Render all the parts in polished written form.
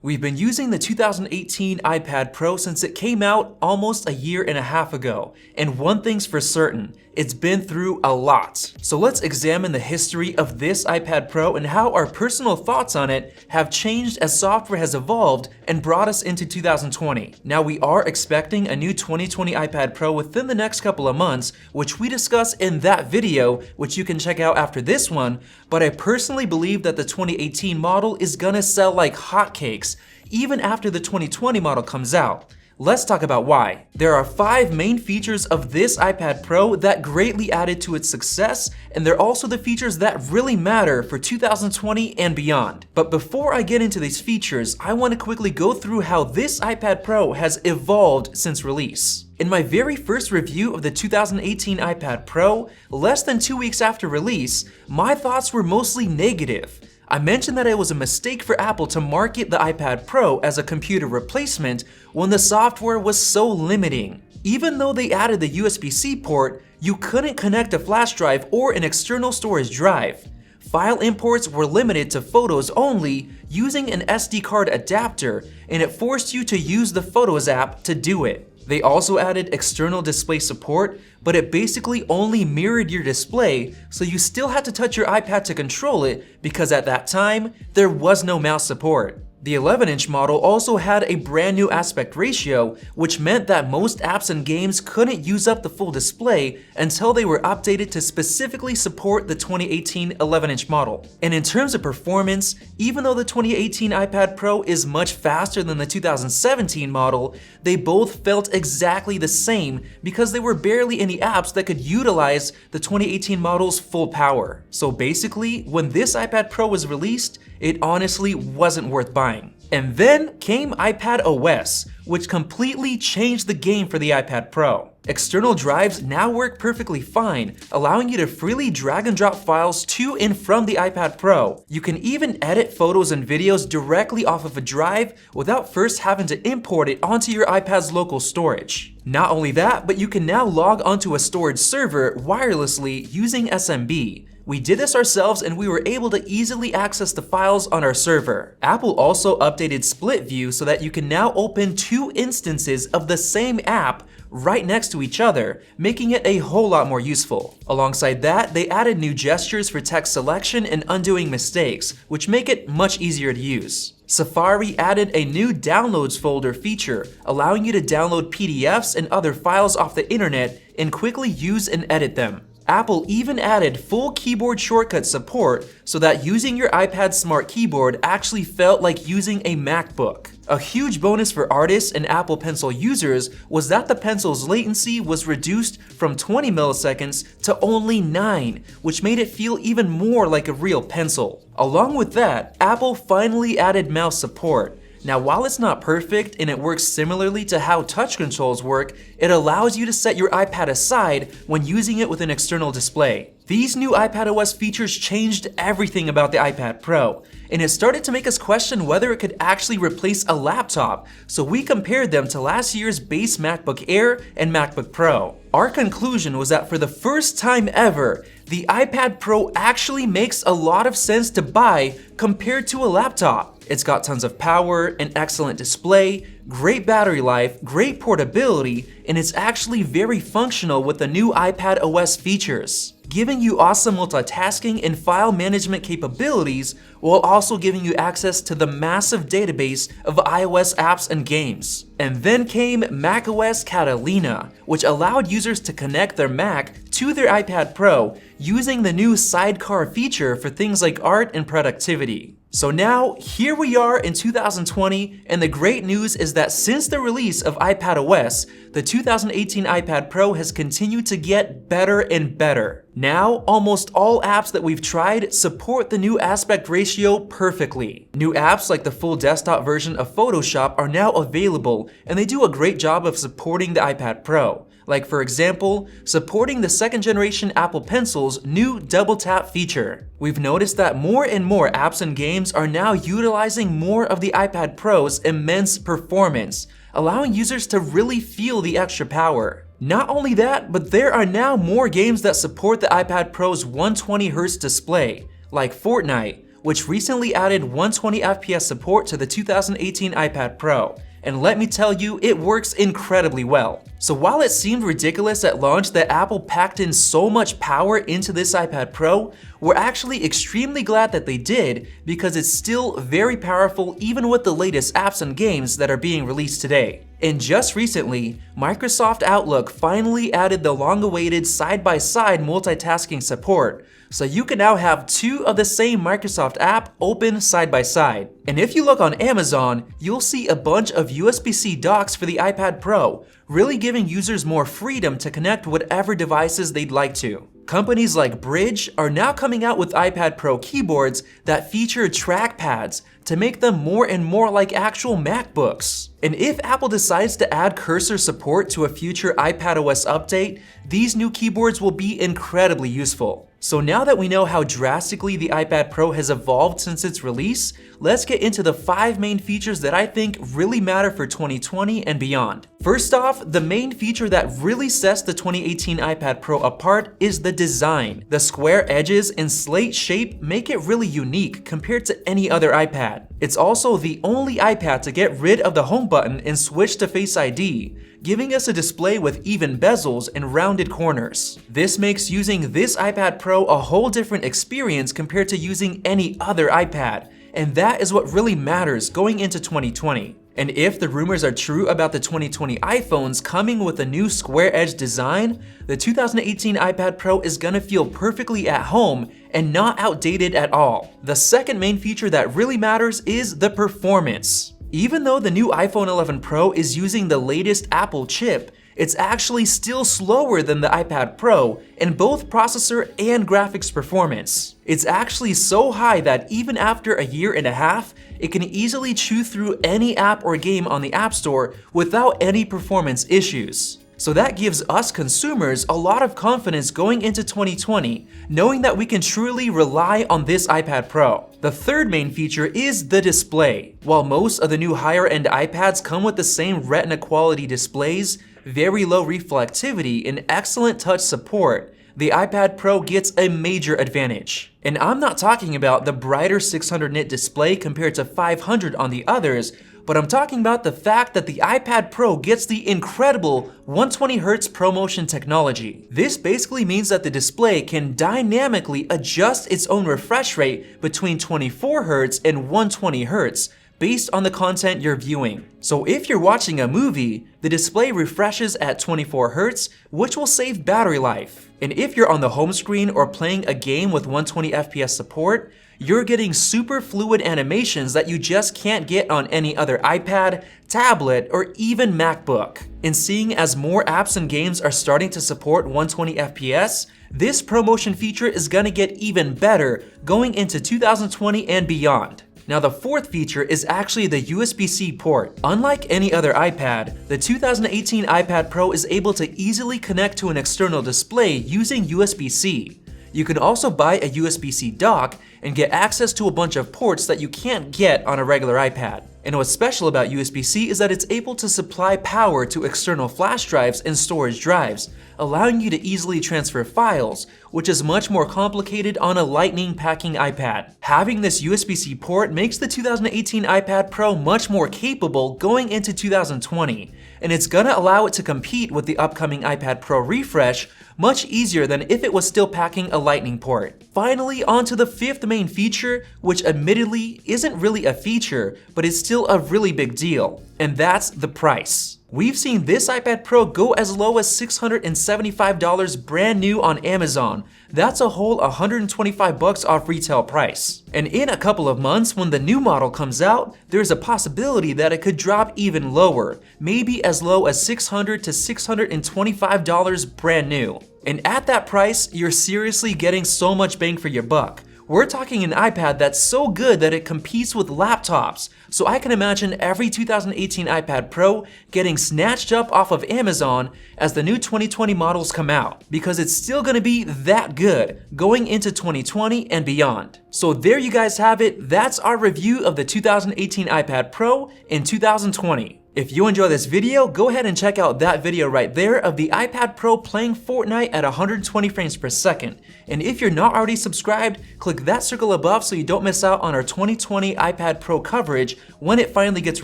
We've been using the 2018 iPad Pro since it came out almost a year and a half ago, and one thing's for certain, it's been through a lot. So let's examine the history of this iPad Pro and how our personal thoughts on it have changed as software has evolved and brought us into 2020. Now we are expecting a new 2020 iPad Pro within the next couple of months, which we discuss in that video, which you can check out after this one, but I personally believe that the 2018 model is gonna sell like hotcakes, even after the 2020 model comes out. Let's talk about why. There are 5 main features of this iPad Pro that greatly added to its success, and they're also the features that really matter for 2020 and beyond. But before I get into these features, I want to quickly go through how this iPad Pro has evolved since release. In my very first review of the 2018 iPad Pro, less than 2 weeks after release, my thoughts were mostly negative. I mentioned that it was a mistake for Apple to market the iPad Pro as a computer replacement when the software was so limiting. Even though they added the USB-C port, you couldn't connect a flash drive or an external storage drive. File imports were limited to photos only using an SD card adapter, and it forced you to use the Photos app to do it. They also added external display support, but it basically only mirrored your display, so you still had to touch your iPad to control it because at that time, there was no mouse support. The 11-inch model also had a brand new aspect ratio, which meant that most apps and games couldn't use up the full display until they were updated to specifically support the 2018 11-inch model. And in terms of performance, even though the 2018 iPad Pro is much faster than the 2017 model, they both felt exactly the same because there were barely any apps that could utilize the 2018 model's full power. So basically, when this iPad Pro was released, it honestly wasn't worth buying. And then came iPadOS, which completely changed the game for the iPad Pro. External drives now work perfectly fine, allowing you to freely drag and drop files to and from the iPad Pro. You can even edit photos and videos directly off of a drive without first having to import it onto your iPad's local storage. Not only that, but you can now log onto a storage server wirelessly using SMB. We did this ourselves and we were able to easily access the files on our server. Apple also updated Split View so that you can now open 2 instances of the same app right next to each other, making it a whole lot more useful. Alongside that, they added new gestures for text selection and undoing mistakes, which make it much easier to use. Safari added a new Downloads folder feature, allowing you to download PDFs and other files off the internet and quickly use and edit them. Apple even added full keyboard shortcut support so that using your iPad's smart keyboard actually felt like using a MacBook. A huge bonus for artists and Apple Pencil users was that the pencil's latency was reduced from 20 milliseconds to only 9, which made it feel even more like a real pencil. Along with that, Apple finally added mouse support. Now, while it's not perfect and it works similarly to how touch controls work, it allows you to set your iPad aside when using it with an external display. These new iPadOS features changed everything about the iPad Pro, and it started to make us question whether it could actually replace a laptop, so we compared them to last year's base MacBook Air and MacBook Pro. Our conclusion was that for the first time ever, the iPad Pro actually makes a lot of sense to buy compared to a laptop. It's got tons of power, an excellent display, great battery life, great portability, and it's actually very functional with the new iPadOS features, giving you awesome multitasking and file management capabilities while also giving you access to the massive database of iOS apps and games. And then came macOS Catalina, which allowed users to connect their Mac to their iPad Pro using the new sidecar feature for things like art and productivity. So now, here we are in 2020, and the great news is that since the release of iPadOS, the 2018 iPad Pro has continued to get better and better. Now, almost all apps that we've tried support the new aspect ratio perfectly. New apps like the full desktop version of Photoshop are now available, and they do a great job of supporting the iPad Pro. Like for example, supporting the 2nd generation Apple Pencil's new double tap feature. We've noticed that more and more apps and games are now utilizing more of the iPad Pro's immense performance, allowing users to really feel the extra power. Not only that, but there are now more games that support the iPad Pro's 120Hz display, like Fortnite, which recently added 120 FPS support to the 2018 iPad Pro. And let me tell you, it works incredibly well. So while it seemed ridiculous at launch that Apple packed in so much power into this iPad Pro, we're actually extremely glad that they did, because it's still very powerful even with the latest apps and games that are being released today. And just recently, Microsoft Outlook finally added the long-awaited side-by-side multitasking support, so you can now have two of the same Microsoft app open side by side. And if you look on Amazon, you'll see a bunch of USB-C docks for the iPad Pro, really giving users more freedom to connect whatever devices they'd like to. Companies like Bridge are now coming out with iPad Pro keyboards that feature trackpads to make them more and more like actual MacBooks. And if Apple decides to add cursor support to a future iPadOS update, these new keyboards will be incredibly useful. So now that we know how drastically the iPad Pro has evolved since its release, let's get into the 5 main features that I think really matter for 2020 and beyond. First off, the main feature that really sets the 2018 iPad Pro apart is the design. The square edges and slate shape make it really unique compared to any other iPad. It's also the only iPad to get rid of the home button and switch to Face ID, giving us a display with even bezels and rounded corners. This makes using this iPad Pro a whole different experience compared to using any other iPad, and that is what really matters going into 2020. And if the rumors are true about the 2020 iPhones coming with a new square edge design, the 2018 iPad Pro is gonna feel perfectly at home and not outdated at all. The second main feature that really matters is the performance. Even though the new iPhone 11 Pro is using the latest Apple chip, it's actually still slower than the iPad Pro in both processor and graphics performance. It's actually so high that even after a year and a half, it can easily chew through any app or game on the App Store without any performance issues. So that gives us consumers a lot of confidence going into 2020, knowing that we can truly rely on this iPad Pro. The third main feature is the display. While most of the new higher-end iPads come with the same Retina quality displays, very low reflectivity, and excellent touch support, the iPad Pro gets a major advantage. And I'm not talking about the brighter 600 nit display compared to 500 on the others, but I'm talking about the fact that the iPad Pro gets the incredible 120Hz ProMotion technology. This basically means that the display can dynamically adjust its own refresh rate between 24Hz and 120Hz based on the content you're viewing. So if you're watching a movie, the display refreshes at 24Hz, which will save battery life. And if you're on the home screen or playing a game with 120 FPS support, you're getting super fluid animations that you just can't get on any other iPad, tablet, or even MacBook. And seeing as more apps and games are starting to support 120 FPS, this ProMotion feature is gonna get even better going into 2020 and beyond. Now the fourth feature is actually the USB-C port. Unlike any other iPad, the 2018 iPad Pro is able to easily connect to an external display using USB-C. You can also buy a USB-C dock and get access to a bunch of ports that you can't get on a regular iPad. And what's special about USB-C is that it's able to supply power to external flash drives and storage drives, allowing you to easily transfer files, which is much more complicated on a Lightning packing iPad. Having this USB-C port makes the 2018 iPad Pro much more capable going into 2020, and it's gonna allow it to compete with the upcoming iPad Pro refresh much easier than if it was still packing a Lightning port. Finally, on to the fifth main feature, which admittedly isn't really a feature, but is still a really big deal, and that's the price. We've seen this iPad Pro go as low as $675 brand new on Amazon. That's a whole $125 off retail price. And in a couple of months, when the new model comes out, there's a possibility that it could drop even lower, maybe as low as $600 to $625 brand new. And at that price, you're seriously getting so much bang for your buck. We're talking an iPad that's so good that it competes with laptops, so I can imagine every 2018 iPad Pro getting snatched up off of Amazon as the new 2020 models come out, because it's still gonna be that good going into 2020 and beyond. So there you guys have it. That's our review of the 2018 iPad Pro in 2020. If you enjoy this video, go ahead and check out that video right there of the iPad Pro playing Fortnite at 120 frames per second. And if you're not already subscribed, click that circle above so you don't miss out on our 2020 iPad Pro coverage when it finally gets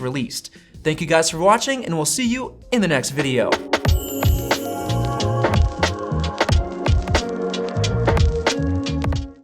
released. Thank you guys for watching, and we'll see you in the next video.